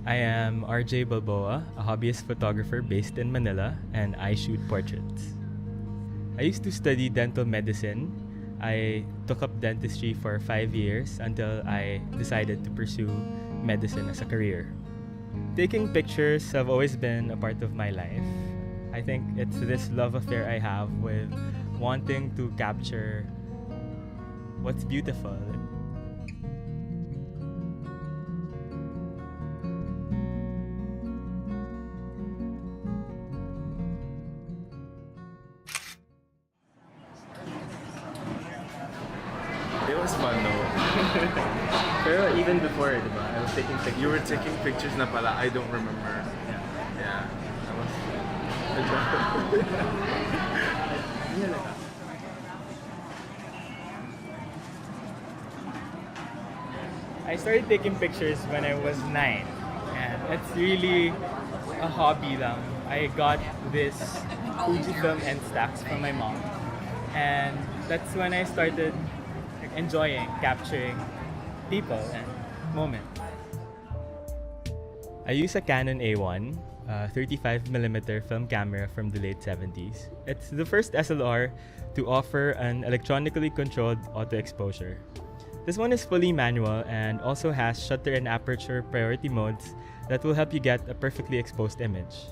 I am RJ Balboa, a hobbyist photographer based in Manila, and I shoot portraits. I used to study dental medicine. I took up dentistry for 5 years until I decided to pursue medicine as a career. Taking pictures have always been a part of my life. I think it's this love affair I have with wanting to capture what's beautiful. It was fun though. Pero even before, diba? I was taking pictures. You were taking pictures na pala, I don't remember. Yeah. That was I started taking pictures when I was 9, and it's really a hobby lang. I got this Fujifilm and stacks from my mom, and that's when I started enjoying capturing people and moments. I use a Canon A1, 35mm film camera from the late 70s. It's the first SLR to offer an electronically controlled auto exposure. This one is fully manual and also has shutter and aperture priority modes that will help you get a perfectly exposed image.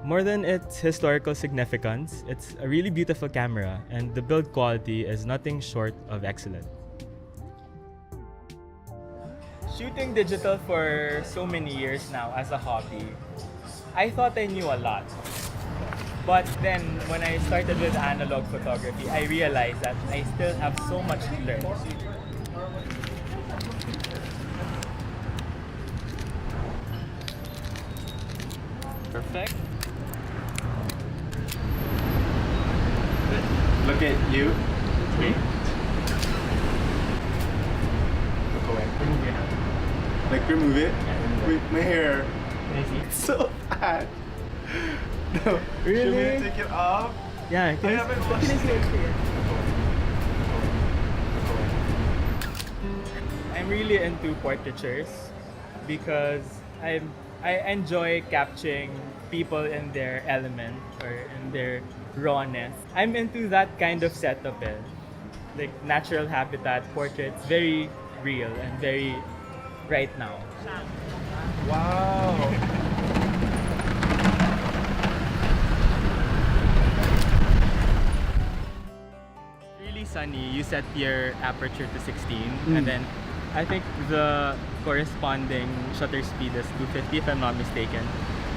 More than its historical significance, it's a really beautiful camera, and the build quality is nothing short of excellent. Shooting digital for so many years now as a hobby, I thought I knew a lot. But then when I started with analog photography, I realized that I still have so much to learn. Perfect. Look at you. Okay. Look away. Remove your hand. Like remove it. Yeah, Wait, my hair. Can I see? It's so bad. No. Really? Should we take it off? Yeah, I haven't washed it. I'm really into portraitures because I enjoy capturing people in their element or in their rawness. I'm into that kind of setup, like natural habitat portraits, very real and very right now. Wow. Really sunny, you set your aperture to 16, and then I think the corresponding shutter speed is 250 if I'm not mistaken.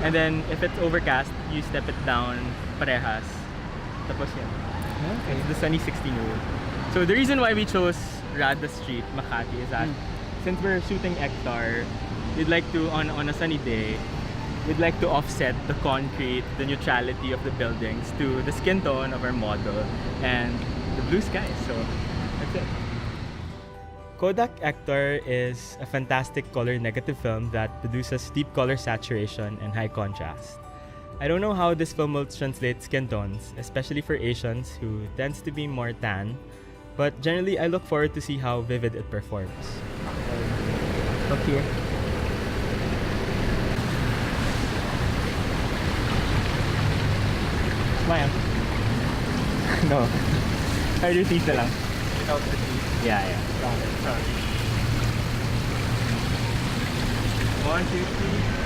And then if it's overcast, you step it down parehas. Tapos yan. Okay. It's the sunny 16 rule. So the reason why we chose Rada Street, Makati is that since we're shooting Ektar, we'd like to, on a sunny day, we'd like to offset the concrete, the neutrality of the buildings to the skin tone of our model and the blue sky. So that's it. Kodak Ektar is a fantastic color negative film that produces deep color saturation and high contrast. I don't know how this film will translate skin tones, especially for Asians who tends to be more tan, but generally I look forward to see how vivid it performs. Look here. Smile. No. Hide your teeth na lang. Without the teeth. Yeah. Sorry. 1, 2, 3.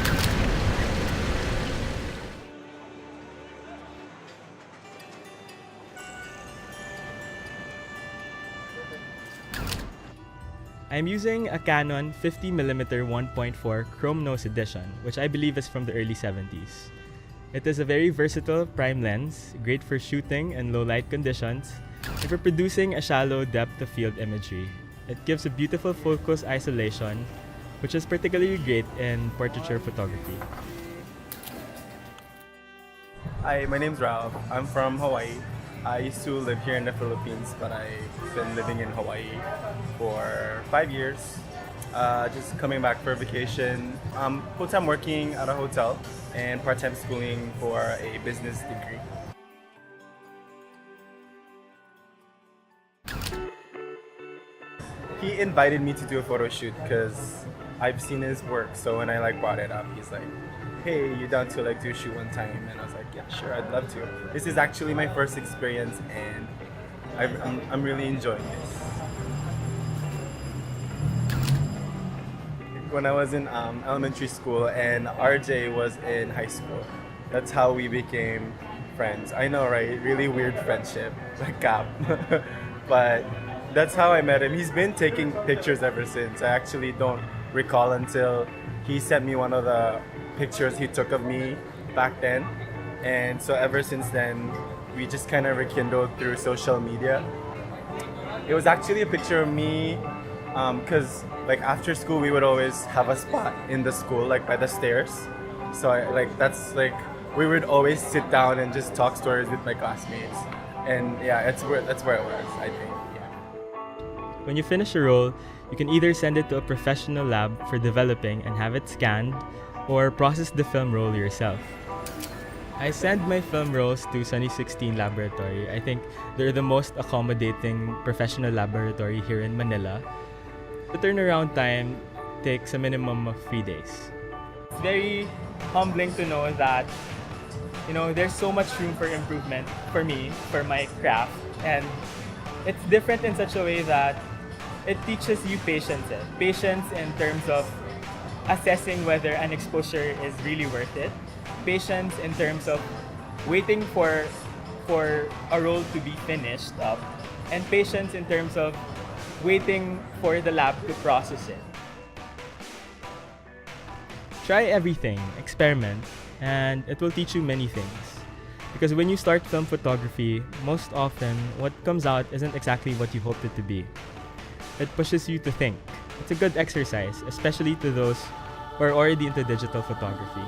I'm using a Canon 50mm 1.4 Chrome Nose Edition, which I believe is from the early 70s. It is a very versatile prime lens, great for shooting in low light conditions, and for producing a shallow depth of field imagery. It gives a beautiful focus isolation, which is particularly great in portraiture photography. Hi, my name's Ralph. I'm from Hawaii. I used to live here in the Philippines, but I've been living in Hawaii for 5 years. Just coming back for a vacation. Full-time working at a hotel and part-time schooling for a business degree. He invited me to do a photo shoot because I've seen his work, so when I like brought it up, he's like, "Hey, you down to like do a shoot one time?" And I was like, "Yeah, sure, I'd love to." This is actually my first experience, and I'm really enjoying this. When I was in elementary school and RJ was in high school, that's how we became friends. I know, right? Really weird friendship, like gap. But that's how I met him. He's been taking pictures ever since. I actually don't recall until he sent me one of the pictures he took of me back then. And so ever since then, we just kind of rekindled through social media. It was actually a picture of me because like after school we would always have a spot in the school like by the stairs. So we would always sit down and just talk stories with my classmates. And yeah, that's where it was, I think. Yeah. When you finish a roll, you can either send it to a professional lab for developing and have it scanned, or process the film roll yourself. I send my film rolls to Sony 16 Laboratory. I think they're the most accommodating professional laboratory here in Manila. The turnaround time takes a minimum of 3 days. It's very humbling to know that, you know, there's so much room for improvement for me, for my craft. And it's different in such a way that it teaches you patience. Patience in terms of assessing whether an exposure is really worth it. Patience in terms of waiting for a roll to be finished up. And patience in terms of waiting for the lab to process it. Try everything, experiment, and it will teach you many things. Because when you start film photography, most often what comes out isn't exactly what you hoped it to be. It pushes you to think. It's a good exercise, especially to those who are already into digital photography.